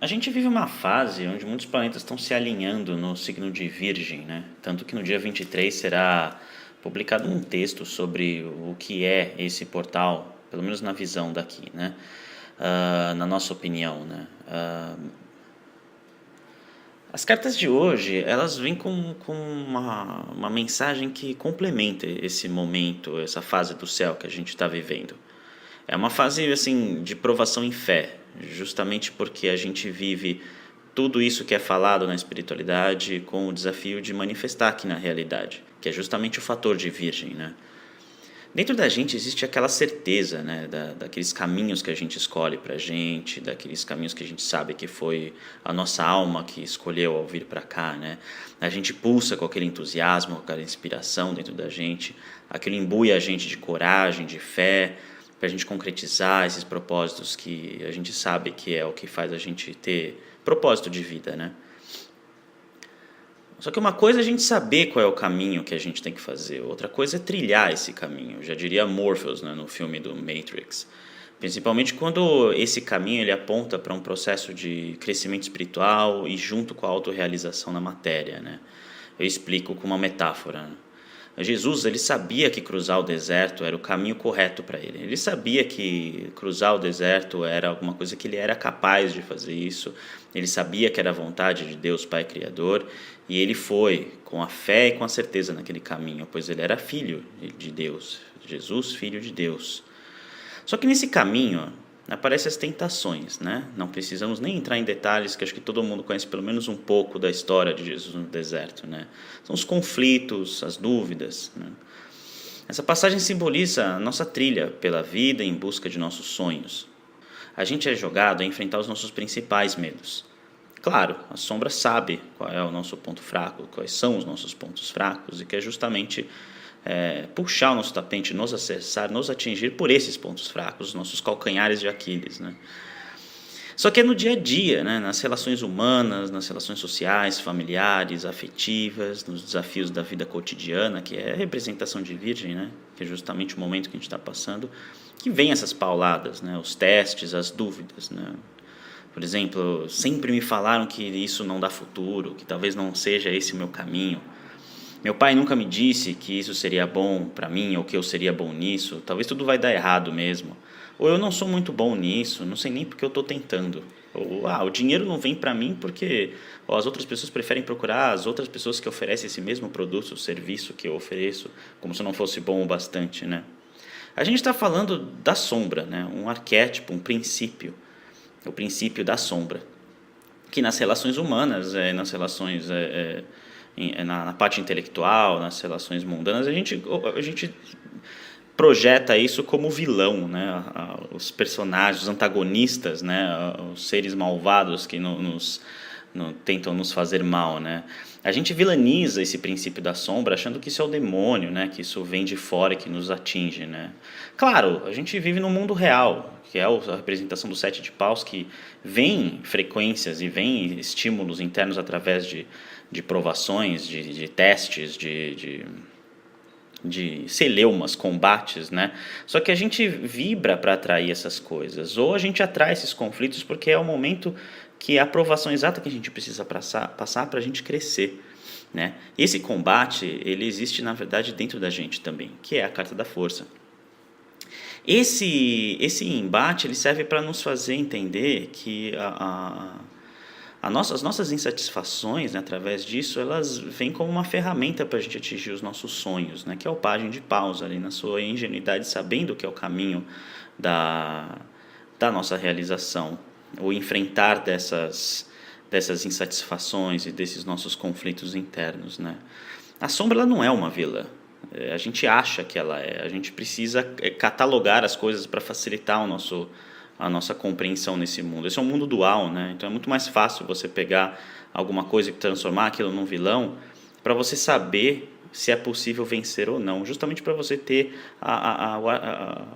A gente vive uma fase onde muitos planetas estão se alinhando no signo de Virgem, né? Tanto que no dia 23 será publicado um texto sobre o que é esse portal, pelo menos na visão daqui, né? Na nossa opinião, né? As cartas de hoje, elas vêm com uma mensagem que complementa esse momento, essa fase do céu que a gente está vivendo. É uma fase assim de provação em fé, justamente porque a gente vive tudo isso que é falado na espiritualidade com o desafio de manifestar aqui na realidade, que é justamente o fator de virgem, né? Dentro da gente existe aquela certeza, né, daqueles caminhos que a gente escolhe para a gente, daqueles caminhos que a gente sabe que foi a nossa alma que escolheu ao vir para cá, né? A gente pulsa com aquele entusiasmo, com aquela inspiração dentro da gente, aquilo imbui a gente de coragem, de fé, para a gente concretizar esses propósitos que a gente sabe que é o que faz a gente ter propósito de vida, né? Só que uma coisa é a gente saber qual é o caminho que a gente tem que fazer, outra coisa é trilhar esse caminho. Eu já diria Morpheus, né, no filme do Matrix. Principalmente quando esse caminho ele aponta para um processo de crescimento espiritual e junto com a autorrealização na matéria, né? Eu explico com uma metáfora, né? Jesus, ele sabia que cruzar o deserto era o caminho correto para ele. Ele sabia que cruzar o deserto era alguma coisa que ele era capaz de fazer isso. Ele sabia que era a vontade de Deus, Pai Criador, e ele foi com a fé e com a certeza naquele caminho, pois ele era filho de Deus. Jesus, filho de Deus. Só que nesse caminho aparecem as tentações, né? Não precisamos nem entrar em detalhes, que acho que todo mundo conhece pelo menos um pouco da história de Jesus no deserto, né? São os conflitos, as dúvidas, né? Essa passagem simboliza a nossa trilha pela vida em busca de nossos sonhos. A gente é jogado a enfrentar os nossos principais medos. Claro, a sombra sabe qual é o nosso ponto fraco, quais são os nossos pontos fracos, e que é justamente puxar o nosso tapete, nos acessar, nos atingir por esses pontos fracos, os nossos calcanhares de Aquiles, né? Só que é no dia a dia, né? Nas relações humanas, nas relações sociais, familiares, afetivas, nos desafios da vida cotidiana, que é a representação de Virgem, né? Que é justamente o momento que a gente está passando, que vem essas pauladas, né? Os testes, as dúvidas, né? Por exemplo, sempre me falaram que isso não dá futuro, que talvez não seja esse o meu caminho. Meu pai nunca me disse que isso seria bom para mim ou que eu seria bom nisso. Talvez tudo vai dar errado mesmo. Ou eu não sou muito bom nisso, não sei nem porque eu estou tentando. Ou o dinheiro não vem para mim porque as outras pessoas preferem procurar as outras pessoas que oferecem esse mesmo produto, o serviço que eu ofereço, como se eu não fosse bom o bastante, né? A gente está falando da sombra, né? Um arquétipo, um princípio, o princípio da sombra, que nas relações humanas, nas relações na parte intelectual, nas relações mundanas, a gente projeta isso como vilão, né? Os personagens, os antagonistas, né? Os seres malvados que tentam nos fazer mal, né? A gente vilaniza esse princípio da sombra achando que isso é o demônio, né? Que isso vem de fora e que nos atinge, né? Claro, a gente vive no mundo real, que é a representação do sete de paus, que vem frequências e vem estímulos internos através de provações, de testes, de celeumas, combates, né? Só que a gente vibra para atrair essas coisas, ou a gente atrai esses conflitos porque é o momento que é a aprovação exata que a gente precisa passar para a gente crescer, né? Esse combate, ele existe na verdade dentro da gente também, que é a carta da força. Esse embate ele serve para nos fazer entender que as nossas insatisfações, né, através disso, elas vêm como uma ferramenta para a gente atingir os nossos sonhos, né, que é o pajem de paus ali na sua ingenuidade, sabendo que é o caminho da nossa realização, o enfrentar dessas insatisfações e desses nossos conflitos internos, né. A sombra ela não é uma vilã. A gente acha que ela é. A gente precisa catalogar as coisas para facilitar a nossa compreensão nesse mundo. Esse é um mundo dual, né? Então é muito mais fácil você pegar alguma coisa e transformar aquilo num vilão para você saber se é possível vencer ou não, justamente para você ter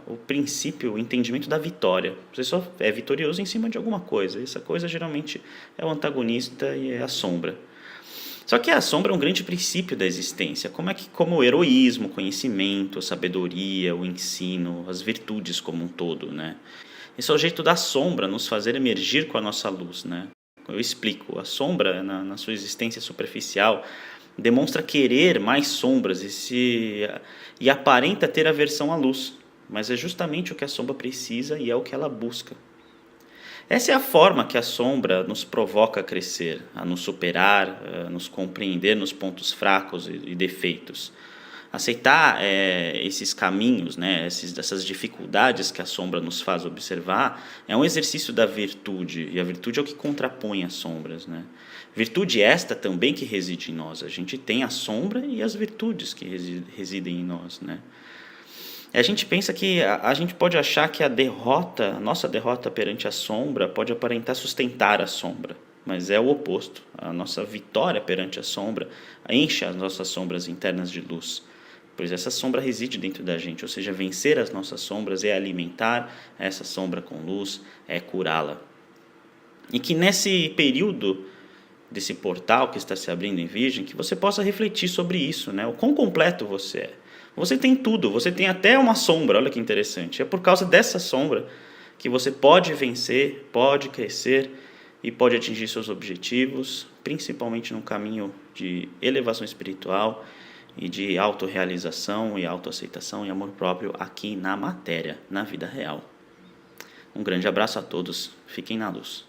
o princípio, o entendimento da vitória. Você só é vitorioso em cima de alguma coisa. Essa coisa geralmente é o antagonista e é a sombra. Só que a sombra é um grande princípio da existência, como o heroísmo, o conhecimento, a sabedoria, o ensino, as virtudes como um todo, né? Esse é o jeito da sombra nos fazer emergir com a nossa luz, né? Eu explico, a sombra, na sua existência superficial, demonstra querer mais sombras e aparenta ter aversão à luz, mas é justamente o que a sombra precisa e é o que ela busca. Essa é a forma que a sombra nos provoca a crescer, a nos superar, a nos compreender nos pontos fracos e defeitos. Aceitar esses caminhos, né, essas dificuldades que a sombra nos faz observar, é um exercício da virtude, e a virtude é o que contrapõe as sombras. Né? Virtude esta também que reside em nós. A gente tem a sombra e as virtudes que residem em nós. Né? A gente pensa que a gente pode achar que a nossa derrota perante a sombra pode aparentar sustentar a sombra, mas é o oposto. A nossa vitória perante a sombra enche as nossas sombras internas de luz, pois essa sombra reside dentro da gente, ou seja, vencer as nossas sombras é alimentar essa sombra com luz, é curá-la. E que nesse período desse portal que está se abrindo em Virgem, que você possa refletir sobre isso, né? O quão completo você é. Você tem tudo, você tem até uma sombra, olha que interessante. É por causa dessa sombra que você pode vencer, pode crescer e pode atingir seus objetivos, principalmente no caminho de elevação espiritual e de autorrealização e autoaceitação e amor próprio aqui na matéria, na vida real. Um grande abraço a todos, fiquem na luz.